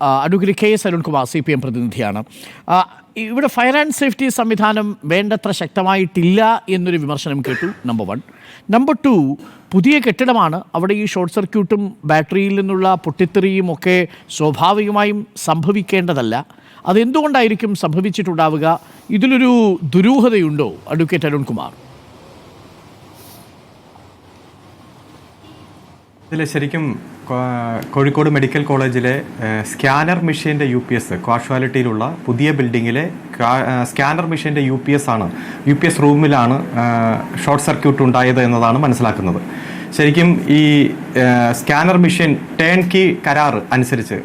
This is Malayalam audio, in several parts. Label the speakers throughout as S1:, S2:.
S1: Advocate K S Arunkumar CPM പ്രതിനിധിയാണ്. ഇവിടെ ഫയർ ആൻഡ് സേഫ്റ്റി സംവിധാനം വേണ്ടത്ര ശക്തമായിട്ടില്ല എന്നൊരു വിമർശനം കേട്ടു. നമ്പർ 1. നമ്പർ 2, പുതിയ കെട്ടിടമാണ്. അവിടെ ഈ ഷോർട്ട് സർക്യൂട്ടും ബാറ്ററിയിൽ നിന്നുള്ള പൊട്ടിത്തെറിയും ഒക്കെ സ്വാഭാവികമായും സംഭവിക്കേണ്ടതല്ല. അതെന്തുകൊണ്ടായിരിക്കും സംഭവിച്ചിട്ടുണ്ടാവുക? ഇതിലൊരു ദുരൂഹതയുണ്ടോ അഡ്വക്കേറ്റ് അരുൺകുമാർ?
S2: ഇതിൽ ശരിക്കും കോഴിക്കോട് മെഡിക്കൽ കോളേജിലെ സ്കാനർ മെഷീൻ്റെ UPS കാഷ്വാലിറ്റിയിലുള്ള പുതിയ ബിൽഡിങ്ങിലെ സ്കാനർ മെഷീൻ്റെ UPS റൂമിലാണ് ഷോർട്ട് സർക്യൂട്ട് ഉണ്ടായത് എന്നതാണ് മനസ്സിലാക്കുന്നത്. ശരിക്കും ഈ സ്കാനർ മെഷീൻ ടേൺ കീ കരാർ അനുസരിച്ച്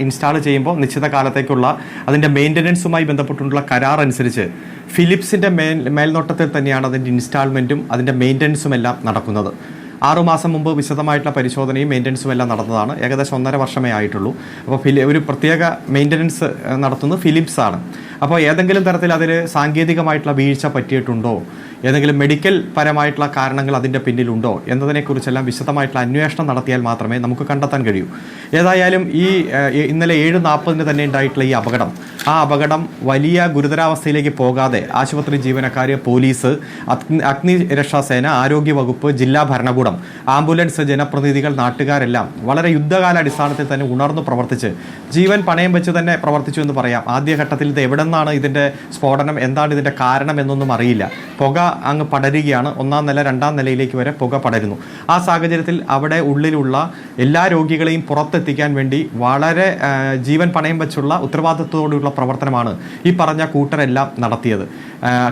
S2: ഇൻസ്റ്റാൾ ചെയ്യുമ്പോൾ നിശ്ചിത കാലത്തേക്കുള്ള അതിൻ്റെ മെയിൻ്റനൻസുമായി ബന്ധപ്പെട്ടുള്ള കരാർ അനുസരിച്ച് ഫിലിപ്സിൻ്റെ മേൽനോട്ടത്തിൽ തന്നെയാണ് അതിൻ്റെ ഇൻസ്റ്റാൾമെൻറ്റും അതിൻ്റെ മെയിൻ്റനൻസും എല്ലാം നടക്കുന്നത്. 6 മാസം മുമ്പ് വിശദമായിട്ടുള്ള പരിശോധനയും മെയിൻ്റനൻസും എല്ലാം നടന്നതാണ്. ഏകദേശം 1.5 വർഷമേ ആയിട്ടുള്ളൂ. അപ്പോൾ ഒരു പ്രത്യേക മെയിൻ്റനൻസ് നടത്തുന്നത് ഫിലിപ്സ് ആണ്. അപ്പോൾ ഏതെങ്കിലും തരത്തിൽ അതിൽ സാങ്കേതികമായിട്ടുള്ള വീഴ്ച പറ്റിയിട്ടുണ്ടോ, ഏതെങ്കിലും മെഡിക്കൽ പരമായിട്ടുള്ള കാരണങ്ങൾ അതിൻ്റെ പിന്നിലുണ്ടോ എന്നതിനെക്കുറിച്ചെല്ലാം വിശദമായിട്ടുള്ള അന്വേഷണം നടത്തിയാൽ മാത്രമേ നമുക്ക് കണ്ടെത്താൻ കഴിയൂ. ഏതായാലും ഇന്നലെ 7:40 തന്നെ ഉണ്ടായിട്ടുള്ള ഈ ആ അപകടം വലിയ ഗുരുതരാവസ്ഥയിലേക്ക് പോകാതെ ആശുപത്രി ജീവനക്കാർ, പോലീസ്, അഗ്നിരക്ഷാസേന, ആരോഗ്യവകുപ്പ്, ജില്ലാ ഭരണകൂടം, ആംബുലൻസ്, ജനപ്രതിനിധികൾ, നാട്ടുകാരെല്ലാം വളരെ യുദ്ധകാലാടിസ്ഥാനത്തിൽ തന്നെ ഉണർന്നു പ്രവർത്തിച്ച് ജീവൻ പണയം വെച്ച് തന്നെ പ്രവർത്തിച്ചു എന്ന് പറയാം. ആദ്യഘട്ടത്തിൽ ഇത് എവിടെ നിന്നാണ് ഇതിൻ്റെ സ്ഫോടനം, എന്താണ് ഇതിൻ്റെ കാരണം എന്നൊന്നും അറിയില്ല. പുക അങ്ങ് പടരുകയാണ്. 1ാം നില 2ാം നിലയിലേക്ക് വരെ പുക പടരുന്നു. ആ സാഹചര്യത്തിൽ അവിടെ ഉള്ളിലുള്ള എല്ലാ രോഗികളെയും പുറത്തെത്തിക്കാൻ വേണ്ടി വളരെ ജീവൻ പണയം വെച്ചുള്ള ഉത്തരവാദിത്വത്തോടുള്ള പ്രവർത്തനമാണ് ഈ പറഞ്ഞ കൂട്ടരെല്ലാം നടത്തിയത്.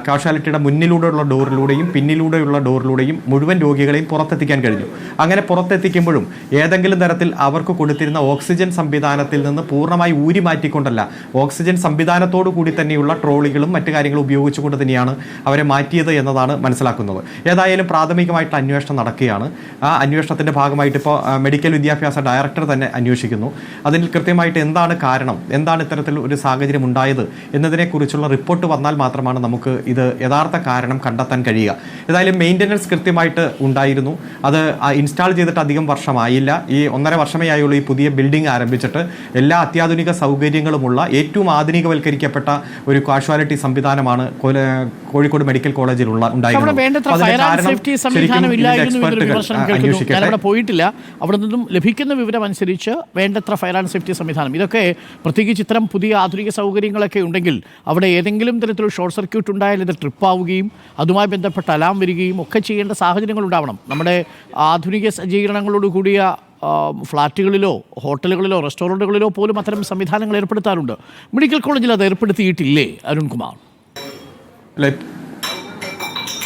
S2: കാഷ്വാലിറ്റിയുടെ മുന്നിലൂടെയുള്ള ഡോറിലൂടെയും പിന്നിലൂടെയുള്ള ഡോറിലൂടെയും മുഴുവൻ രോഗികളെയും പുറത്തെത്തിക്കാൻ കഴിഞ്ഞു. അങ്ങനെ പുറത്തെത്തിക്കുമ്പോഴും ഏതെങ്കിലും തരത്തിൽ അവർക്ക് കൊടുത്തിരുന്ന ഓക്സിജൻ സംവിധാനത്തിൽ നിന്ന് പൂർണ്ണമായി ഊരി മാറ്റിക്കൊണ്ടല്ല, ഓക്സിജൻ സംവിധാനത്തോടു കൂടി തന്നെയുള്ള ട്രോളികളും മറ്റു കാര്യങ്ങളും ഉപയോഗിച്ചുകൊണ്ട് തന്നെയാണ് അവരെ മാറ്റിയത് എന്നതാണ് മനസ്സിലാക്കുന്നത്. ഏതായാലും പ്രാഥമികമായിട്ടുള്ള അന്വേഷണം നടക്കുകയാണ്. ആ അന്വേഷണത്തിൻ്റെ ഭാഗമായിട്ട് ഇപ്പോൾ മെഡിക്കൽ വിദ്യാഭ്യാസ ഡയറക്ടർ തന്നെ അന്വേഷിക്കുന്നു. അതിൽ കൃത്യമായിട്ട് എന്താണ് കാരണം, എന്താണ് ഇത്തരത്തിൽ ഒരു സാഹചര്യം ഉണ്ടായത് എന്നതിനെക്കുറിച്ചുള്ള റിപ്പോർട്ട് വന്നാൽ മാത്രമാണ് നമുക്ക് ഇത് യഥാർത്ഥ കാരണം കണ്ടെത്താൻ കഴിയുക. ഏതായാലും മെയിൻ്റനൻസ് കൃത്യമായിട്ട് ഉണ്ടായിരുന്നു. അത് ഇൻസ്റ്റാൾ ചെയ്തിട്ട് അധികം വർഷമായില്ല. ഈ 1.5 വർഷമേ ആയുള്ളൂ ഈ പുതിയ ബിൽഡിംഗ് ആരംഭിച്ചിട്ട്. എല്ലാ അത്യാധുനിക സൗകര്യങ്ങളുമുള്ള ഏറ്റവും ആധുനികവൽക്കരിക്കപ്പെട്ട ഒരു കാഷ്വാലിറ്റി സംവിധാനമാണ് കോഴിക്കോട് മെഡിക്കൽ കോളേജിൽ
S1: പോയിട്ടില്ല. അവിടെ നിന്നും ലഭിക്കുന്ന വിവരം അനുസരിച്ച് വേണ്ടത്ര ഫയർ ആൻഡ് സേഫ്റ്റി സംവിധാനം, ഇതൊക്കെ പ്രത്യേകിച്ച് ഇത്തരം പുതിയ ആധുനിക സൗകര്യങ്ങളൊക്കെ ഉണ്ടെങ്കിൽ അവിടെ ഏതെങ്കിലും തരത്തിലുള്ള ഷോർട്ട് സർക്യൂട്ട് ഉണ്ടായാൽ ഇത് ട്രിപ്പാവുകയും അതുമായി ബന്ധപ്പെട്ട അലാം വരികയും ഒക്കെ ചെയ്യേണ്ട സാഹചര്യങ്ങൾ ഉണ്ടാവണം. നമ്മുടെ ആധുനിക സജ്ജീകരണങ്ങളോട് കൂടിയ ഫ്ലാറ്റുകളിലോ ഹോട്ടലുകളിലോ റെസ്റ്റോറൻറ്റുകളിലോ പോലും അത്തരം സംവിധാനങ്ങൾ ഏർപ്പെടുത്താറുണ്ട്. മെഡിക്കൽ കോളേജിൽ അത് ഏർപ്പെടുത്തിയിട്ടില്ലേ അരുൺകുമാർ?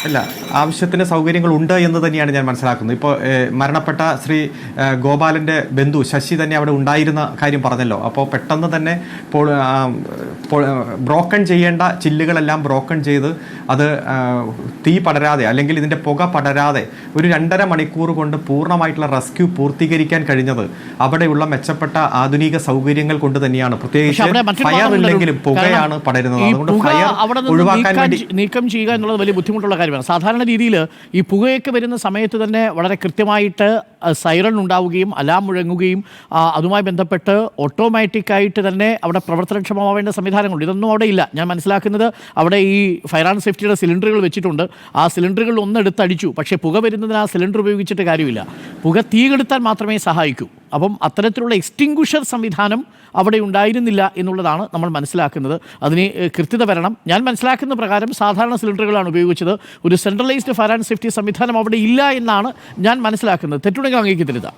S2: അല്ല, ആവശ്യത്തിന് സൗകര്യങ്ങളുണ്ട് എന്ന് തന്നെയാണ് ഞാൻ മനസ്സിലാക്കുന്നത്. ഇപ്പോൾ മരണപ്പെട്ട ശ്രീ ഗോപാലൻ്റെ ബന്ധു ശശി തന്നെ അവിടെ ഉണ്ടായിരുന്ന കാര്യം പറഞ്ഞല്ലോ. അപ്പോൾ പെട്ടെന്ന് തന്നെ ബ്രോക്കൺ ചെയ്യേണ്ട ചില്ലുകളെല്ലാം ബ്രോക്കൺ ചെയ്ത് അത് തീ പടരാതെ അല്ലെങ്കിൽ ഇതിൻ്റെ പുക പടരാതെ ഒരു 2.5 മണിക്കൂർ കൊണ്ട് പൂർണ്ണമായിട്ടുള്ള റെസ്ക്യൂ പൂർത്തീകരിക്കാൻ കഴിഞ്ഞത് അവിടെയുള്ള മെച്ചപ്പെട്ട ആധുനിക സൗകര്യങ്ങൾ കൊണ്ട് തന്നെയാണ്. പ്രത്യേകിച്ച് ഫയർ ഇല്ലെങ്കിലും പുകയാണ് പടരുന്നത്. അതുകൊണ്ട് ഫയർ ഒഴിവാക്കാൻ വേണ്ടി
S1: നീക്കം ചെയ്യുക എന്നുള്ളത് വലിയ ബുദ്ധിമുട്ടുള്ള കാര്യമാണ്. സാധാരണ രീതിയിൽ ഈ പുകയൊക്കെ വരുന്ന സമയത്ത് തന്നെ വളരെ കൃത്യമായിട്ട് സൈറൺ ഉണ്ടാവുകയും അലാം മുഴങ്ങുകയും അതുമായി ബന്ധപ്പെട്ട് ഓട്ടോമാറ്റിക്കായിട്ട് തന്നെ അവിടെ പ്രവർത്തനക്ഷമമാവേണ്ട സംവിധാനങ്ങളുണ്ട്. ഇതൊന്നും അവിടെ ഇല്ല. ഞാൻ മനസ്സിലാക്കുന്നത് അവിടെ ഈ ഫയർ ആൻഡ് സേഫ്റ്റിയുടെ സിലിണ്ടറുകൾ വെച്ചിട്ടുണ്ട്. ആ സിലിണ്ടറുകൾ ഒന്നെടുത്തടിച്ചു, പക്ഷേ പുക വരുന്നതിന് ആ സിലിണ്ടർ ഉപയോഗിച്ചിട്ട് കാര്യമില്ല. പുക തീ കെടുത്താൻ മാത്രമേ സഹായിക്കൂ. അപ്പം അത്തരത്തിലുള്ള എക്സ്റ്റിങ്ക്വിഷർ സംവിധാനം അവിടെ ഉണ്ടായിരുന്നില്ല എന്നുള്ളതാണ് നമ്മൾ മനസ്സിലാക്കുന്നത്. അതിന് കൃത്യത വരണം. ഞാൻ മനസ്സിലാക്കുന്ന പ്രകാരം സാധാരണ സിലിണ്ടറുകളാണ് ഉപയോഗിച്ചത്. ഒരു സെൻട്രലൈസ്ഡ് ഫയർ ആൻഡ് സേഫ്റ്റി സംവിധാനം അവിടെ ഇല്ല എന്നാണ് ഞാൻ മനസ്സിലാക്കുന്നത്. തെറ്റുണ്ടെങ്കിൽ അങ്ങേക്ക് തിരുത്താം.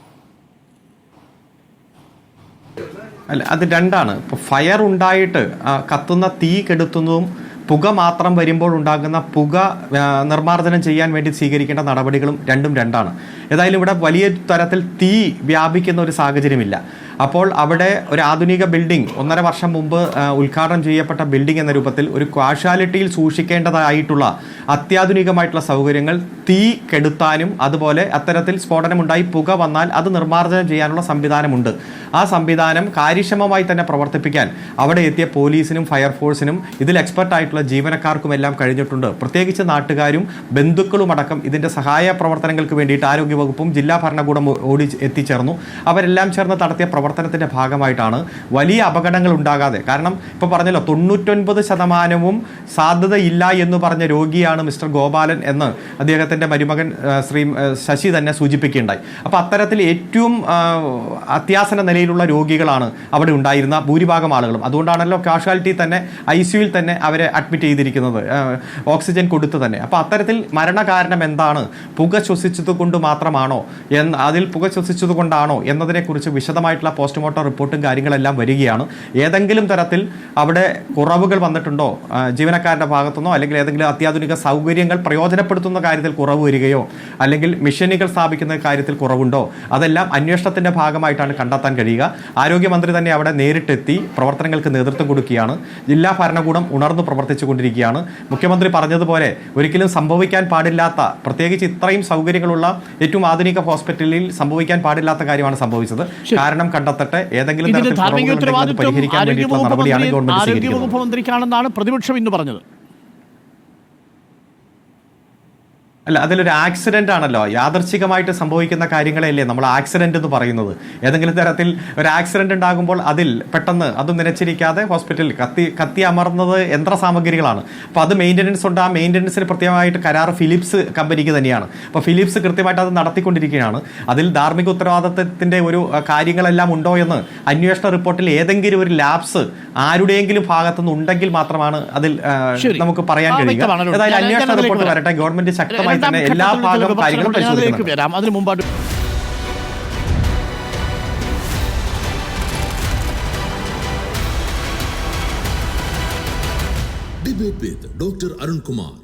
S2: അല്ല, അത് രണ്ടാണ്. ഇപ്പോൾ ഫയർ ഉണ്ടായിട്ട് കത്തുന്ന തീ കെടുത്തുന്നതും പുക മാത്രം വരുമ്പോൾ ഉണ്ടാകുന്ന പുക നിർമ്മാർജ്ജനം ചെയ്യാൻ വേണ്ടി സ്വീകരിക്കേണ്ട നടപടികളും രണ്ടാണ്. ഏതായാലും ഇവിടെ വലിയ തരത്തിൽ തീ വ്യാപിക്കുന്ന ഒരു സാഹചര്യമില്ല. അപ്പോൾ അവിടെ ഒരു ആധുനിക ബിൽഡിംഗ് 1.5 വർഷം മുമ്പ് ഉദ്ഘാടനം ചെയ്യപ്പെട്ട ബിൽഡിംഗ് എന്ന രൂപത്തിൽ ഒരു കാഷ്വാലിറ്റിയിൽ സൂക്ഷിക്കേണ്ടതായിട്ടുള്ള അത്യാധുനികമായിട്ടുള്ള സൗകര്യങ്ങൾ തീ കെടുത്താനും അതുപോലെ അത്തരത്തിൽ സ്ഫോടനമുണ്ടായി പുക വന്നാൽ അത് നിർമ്മാർജ്ജനം ചെയ്യാനുള്ള സംവിധാനമുണ്ട്. ആ സംവിധാനം കാര്യക്ഷമമായി തന്നെ പ്രവർത്തിപ്പിക്കാൻ അവിടെ എത്തിയ പോലീസിനും ഫയർഫോഴ്സിനും ഇതിൽ എക്സ്പെർട്ടായിട്ടുള്ള ജീവനക്കാർക്കുമെല്ലാം കഴിഞ്ഞിട്ടുണ്ട്. പ്രത്യേകിച്ച് നാട്ടുകാരും ബന്ധുക്കളും അടക്കം ഇതിൻ്റെ സഹായ പ്രവർത്തനങ്ങൾക്ക് വേണ്ടിയിട്ട് ആരോഗ്യവകുപ്പും ജില്ലാ ഭരണകൂടം ഓടി എത്തിച്ചേർന്നു. അവരെല്ലാം ചേർന്ന് നടത്തിയ പ്രവർത്തനത്തിൻ്റെ ഭാഗമായിട്ടാണ് വലിയ അപകടങ്ങൾ ഉണ്ടാകാതെ, കാരണം ഇപ്പോൾ പറഞ്ഞല്ലോ 99% സാധ്യതയില്ല എന്ന് പറഞ്ഞ രോഗിയാണ് മിസ്റ്റർ ഗോപാലൻ എന്ന് അദ്ദേഹത്തിൻ്റെ മരുമകൻ ശ്രീ ശശി തന്നെ സൂചിപ്പിക്കുകയുണ്ടായി. അപ്പോൾ അത്തരത്തിൽ ഏറ്റവും അത്യാസന്ന നിലയിലുള്ള രോഗികളാണ് അവിടെ ഉണ്ടായിരുന്ന ഭൂരിഭാഗം ആളുകളും. അതുകൊണ്ടാണല്ലോ കാഷ്വാലിറ്റി തന്നെ ICUവിൽ തന്നെ അവരെ അഡ്മിറ്റ് ചെയ്തിരിക്കുന്നത്, ഓക്സിജൻ കൊടുത്ത് തന്നെ. അപ്പോൾ അത്തരത്തിൽ മരണകാരണം എന്താണ്, പുക ശ്വസിച്ചത് കൊണ്ട് മാത്രമാണോ, അതിൽ പുക ശ്വസിച്ചത് കൊണ്ടാണോ എന്നതിനെക്കുറിച്ച് വിശദമായിട്ടുള്ള പോസ്റ്റ്മോർട്ടം റിപ്പോർട്ടും കാര്യങ്ങളെല്ലാം വരികയാണ്. ഏതെങ്കിലും തരത്തിൽ അവിടെ കുറവുകൾ വന്നിട്ടുണ്ടോ ജീവനക്കാരുടെ ഭാഗത്തുനിന്നോ, അല്ലെങ്കിൽ ഏതെങ്കിലും അത്യാധുനിക സൗകര്യങ്ങൾ പ്രയോജനപ്പെടുത്തുന്ന കാര്യത്തിൽ കുറവ് വരികയോ, അല്ലെങ്കിൽ മെഷീനുകൾ സ്ഥാപിക്കുന്ന കാര്യത്തിൽ കുറവുണ്ടോ, അതെല്ലാം അന്വേഷണത്തിൻ്റെ ഭാഗമായിട്ടാണ് കണ്ടെത്താൻ കഴിയുക. ആരോഗ്യമന്ത്രി തന്നെ അവിടെ നേരിട്ടെത്തി പ്രവർത്തനങ്ങൾക്ക് നേതൃത്വം കൊടുക്കുകയാണ്. ജില്ലാ ഭരണകൂടം ഉണർന്നു പ്രവർത്തിച്ചു കൊണ്ടിരിക്കുകയാണ്. മുഖ്യമന്ത്രി പറഞ്ഞതുപോലെ ഒരിക്കലും സംഭവിക്കാൻ പാടില്ലാത്ത, പ്രത്യേകിച്ച് ഇത്രയും സൗകര്യങ്ങളുള്ള ഏറ്റവും ആധുനിക ഹോസ്പിറ്റലിൽ സംഭവിക്കാൻ പാടില്ലാത്ത കാര്യമാണ് സംഭവിച്ചത്. കാരണം കണ്ടെത്തട്ടെ, ഏതെങ്കിലും തരത്തിൽ പരിഹരിക്കാൻ വേണ്ടിയിട്ടുള്ള നടപടിയാണ് ഗവൺമെന്റ് സ്വീകരിക്കുന്നത്.
S1: മന്ത്രിക്കാണെന്നാണ് പ്രതിപക്ഷം ഇന്ന് പറഞ്ഞത്.
S2: അല്ല, അതിലൊരു ആക്സിഡന്റ് ആണല്ലോ, യാദർച്ഛികമായിട്ട് സംഭവിക്കുന്ന കാര്യങ്ങളെയല്ലേ നമ്മൾ ആക്സിഡന്റ് എന്ന് പറയുന്നത്. ഏതെങ്കിലും തരത്തിൽ ഒരു ആക്സിഡന്റ് ഉണ്ടാകുമ്പോൾ അതിൽ പെട്ടെന്ന് അത് നിലച്ചിരിക്കാതെ ഹോസ്പിറ്റലിൽ കത്തി അമർന്നത് യന്ത്രസാമഗ്രികളാണ്. അപ്പോൾ അത് മെയിൻ്റനൻസ് ഉണ്ട്. ആ മെയിൻ്റനൻസിന് പ്രത്യേകമായിട്ട് കരാർ ഫിലിപ്സ് കമ്പനിക്ക് തന്നെയാണ്. അപ്പോൾ ഫിലിപ്സ് കൃത്യമായിട്ട് അത് നടത്തിക്കൊണ്ടിരിക്കുകയാണ്. അതിൽ ധാർമ്മിക ഉത്തരവാദിത്തത്തിൻ്റെ ഒരു കാര്യങ്ങളെല്ലാം ഉണ്ടോ എന്ന് അന്വേഷണ റിപ്പോർട്ടിൽ ഏതെങ്കിലും ഒരു ലാപ്സ് ആരുടെയെങ്കിലും ഭാഗത്തുനിന്ന് ഉണ്ടെങ്കിൽ മാത്രമാണ് അതിൽ നമുക്ക് പറയാൻ കഴിയുക. ഏതായാലും അന്വേഷണ റിപ്പോർട്ട് വരട്ടെ. ഗവൺമെന്റ് ശക്തമായി തന്നെ എല്ലാ ഭാഗം കാര്യങ്ങളും പരിശോധിക്കണം.
S1: അതിന് മുമ്പാണ്
S3: Debate with Dr. Arun Kumar.